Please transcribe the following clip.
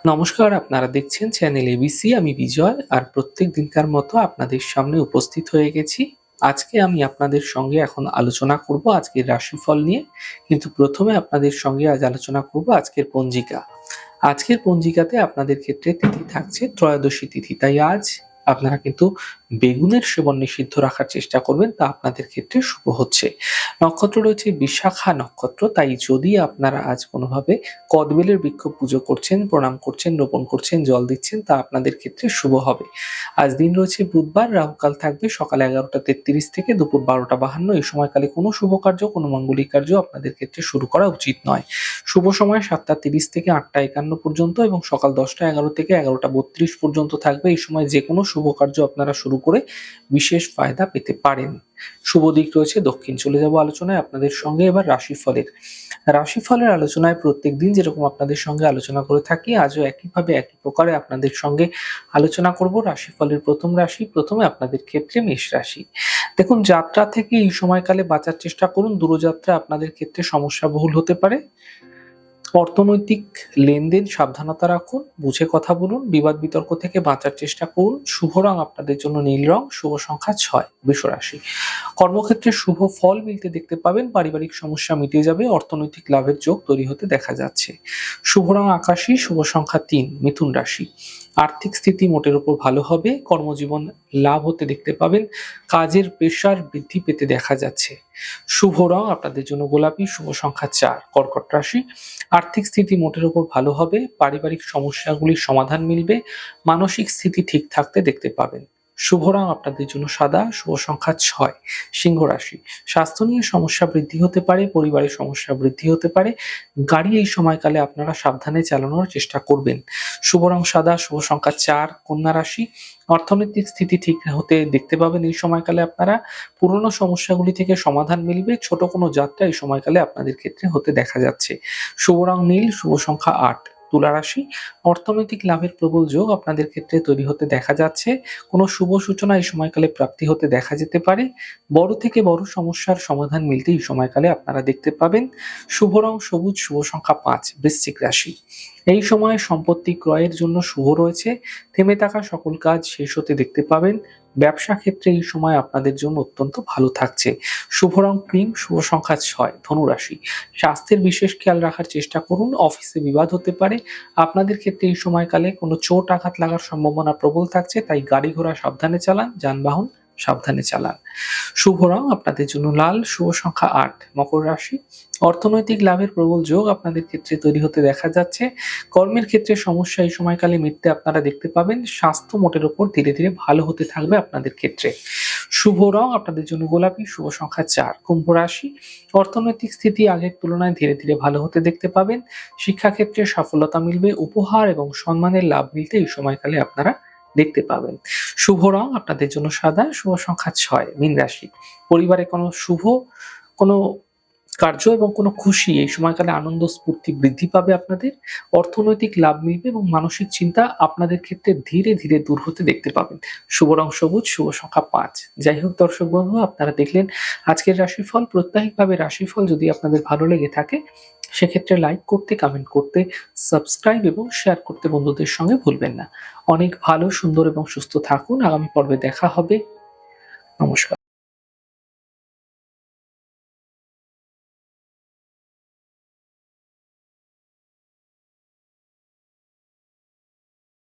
নমস্কার, আপনারা দেখছেন চ্যানেল এবিসি। আমি বিজয়। আর প্রত্যেক দিনকার মতো আপনাদের সামনে উপস্থিত হয়ে গেছি। আজকে আমি আপনাদের সঙ্গে এখন আলোচনা করব আজকের রাশিফল নিয়ে। কিন্তু প্রথমে আপনাদের সঙ্গে আজ আলোচনা করব আজকের পঞ্জিকা। আজকের পঞ্জিকাতে আপনাদের ক্ষেত্রে তিথি থাকছে ত্রয়োদশী তিথি। তাই আজ আপনারা কিন্তু বেগুনের সেবন নিষিদ্ধ রাখার চেষ্টা করবেন, তা আপনাদের ক্ষেত্রে শুভ হচ্ছে। নক্ষত্র রয়েছে বিশাখা নক্ষত্র। তাই যদি আপনারা আজ কোনোভাবে কদবেলের বৃক্ষ পুজো করছেন, প্রণাম করছেন, রোপণ করছেন, জল দিচ্ছেন, তা আপনাদের ক্ষেত্রে শুভ হবে। আজ দিন রয়েছে বুধবার, রাহুকাল থাকবে সকাল 11টা 33 থেকে দুপুর 12টা 52। এই সময়কালে কোনো শুভ কার্য, কোনো মাঙ্গলিক কার্য আপনাদের ক্ষেত্রে শুরু করা উচিত নয়। শুভ সময় 7টা 30 থেকে 8টা 51 পর্যন্ত এবং সকাল 10টা 11 থেকে 11টা 32 পর্যন্ত থাকবে। এই সময় যে কোনো শুভ কার্য আপনারা শুরু করে বিশেষ ফায়দা পেতে পারেন। শুভ দিক রয়েছে দক্ষিণ। চলে যাব আলোচনায় আপনাদের সঙ্গে এবার রাশিফলের। রাশিফলের আলোচনায় প্রত্যেকদিন যেরকম আপনাদের সঙ্গে আলোচনা করে থাকি, আজও একইভাবে একই প্রকারে আপনাদের সঙ্গে আলোচনা করব রাশিফলের প্রথম রাশি। প্রথমে আপনাদের ক্ষেত্রে মেষ রাশি। দেখুন, যাত্রা থেকে এই সময়কালে বাঁচার চেষ্টা করুন। দূরযাত্রা আপনাদের ক্ষেত্রে সমস্যাবহুল হতে পারে। অর্থনৈতিক লেনদেন সাবধানতা রাখুন, বুঝে কথা বলুন, বিবাদ বিতর্ক থেকে বাঁচার চেষ্টা করুন। শুভ রং আপনাদের জন্য নীল রং, শুভ সংখ্যা 6। বৃষ রাশি। কর্মক্ষেত্রে শুভ ফল মিলতে দেখতে পাবেন, পারিবারিক সমস্যা মিটে যাবে, অর্থনৈতিক লাভের যোগ তৈরি হতে দেখা যাচ্ছে। শুভ রং আকাশী, শুভ সংখ্যা 3। মিথুন রাশি। আর্থিক স্থিতি মোটের উপর ভালো হবে, কর্মজীবন লাভ হতে দেখতে পাবেন, কাজের প্রেশার বৃদ্ধি পেতে দেখা যাচ্ছে। শুভ রং আপনাদের জন্য গোলাপি, শুভ সংখ্যা 4। কর্কট রাশি। আর্থিক স্থিতি মোটের উপর ভালো হবে, পারিবারিক সমস্যাগুলির সমাধান মিলবে, মানসিক স্থিতি ঠিক থাকতে দেখতে পাবেন। শুভ রং আপনাদের জন্য সাদা, শুভ সংখ্যা 6। সিংহ রাশি। স্বাস্থ্য নিয়ে সমস্যা বৃদ্ধি হতে পারে, পরিবারের সমস্যা বৃদ্ধি হতে পারে। গাড়ি এই সময়কালে আপনারা সাবধানে চালানোর চেষ্টা করবেন। শুভ রং সাদা, শুভ সংখ্যা 4। কন্যা রাশি। অর্থনৈতিক স্থিতি ঠিক হতে দেখতে পাবেন এই সময়কালে আপনারা। পুরনো সমস্যাগুলি থেকে সমাধান মিলবে, ছোট কোনো যাত্রা এই সময়কালে আপনাদের ক্ষেত্রে হতে দেখা যাচ্ছে। শুভ রং নীল, শুভ সংখ্যা 8। তুলা রাশি। অর্থনৈতিক লাভের প্রবল যোগ আপনাদের ক্ষেত্রে তৈরি হতে দেখা যাচ্ছে। কোনো শুভ সূচনা এই সময়কালে প্রাপ্তি হতে দেখা যেতে পারে। বড় থেকে বড় সমস্যার সমাধান মিলতে এই সময়কালে আপনারা দেখতে পাবেন। শুভ রং সবুজ, শুভ সংখ্যা 5। বৃশ্চিক রাশি। এই সময় সম্পত্তি ক্রয়ের জন্য শুভ রয়েছে, থেমে থাকা সকল কাজ শেষ হতে দেখতে পাবেন। ব্যবসা ক্ষেত্রে এই সময় আপনাদের জন্য অত্যন্ত ভালো থাকছে। শুভ রং ক্রিম, শুভ সংখ্যা 6। ধনুরাশি। স্বাস্থ্যের বিশেষ খেয়াল রাখার চেষ্টা করুন, অফিসে বিবাদ হতে পারে। আপনাদের ক্ষেত্রে এই সময়কালে কোনো চোট আঘাত লাগার সম্ভাবনা প্রবল থাকছে, তাই গাড়ি ঘোড়া সাবধানে চালান, যানবাহন সাবধানে চালান। শুভ রং আপনাদের জন্য লাল, শুভ সংখ্যা 8। মকর রাশি। অর্থনৈতিক লাভের প্রবল যোগ আপনাদের ক্ষেত্রে তৈরি হতে দেখা যাচ্ছে। কর্মের ক্ষেত্রে সমস্যা এই সময়কালে মিটতে আপনারা দেখতে পাবেন। স্বাস্থ্য মোটের উপর ধীরে ধীরে ভালো হতে থাকবে আপনাদের ক্ষেত্রে। শুভ রং আপনাদের জন্য গোলাপি, শুভ সংখ্যা 4। কুম্ভ রাশি। অর্থনৈতিক স্থিতি আগের তুলনায় ধীরে ধীরে ভালো হতে দেখতে পাবেন। শিক্ষাক্ষেত্রে সফলতা মিলবে, উপহার এবং সম্মানের লাভ মিলতে এই সময়কালে আপনারা দেখতে পাবেন। শুভ রং আপনাদের জন্য সাদা, শুভ সংখ্যা 6। মীন রাশি। পরিবারে কোনো শুভ কোনো কার্য এবং কোনো খুশি এই সময়কালে আনন্দ স্ফূর্তি বৃদ্ধি পাবে আপনাদের। অর্থনৈতিক লাভ মিলবে এবং মানসিক চিন্তা আপনাদের ক্ষেত্রে ধীরে ধীরে দূর হতে দেখতে পাবেন। শুভ রং সবুজ, শুভ সংখ্যা 5। যাই হোক দর্শক বন্ধু, আপনারা দেখলেন আজকের রাশিফল। প্রত্যাহিকভাবে রাশিফল যদি আপনাদের ভালো লেগে থাকে, সেক্ষেত্রে লাইক করতে, কমেন্ট করতে, সাবস্ক্রাইব এবং শেয়ার করতে বন্ধুদের সঙ্গে ভুলবেন না। অনেক ভালো, সুন্দর এবং সুস্থ থাকুন। আগামী পর্বে দেখা হবে। নমস্কার।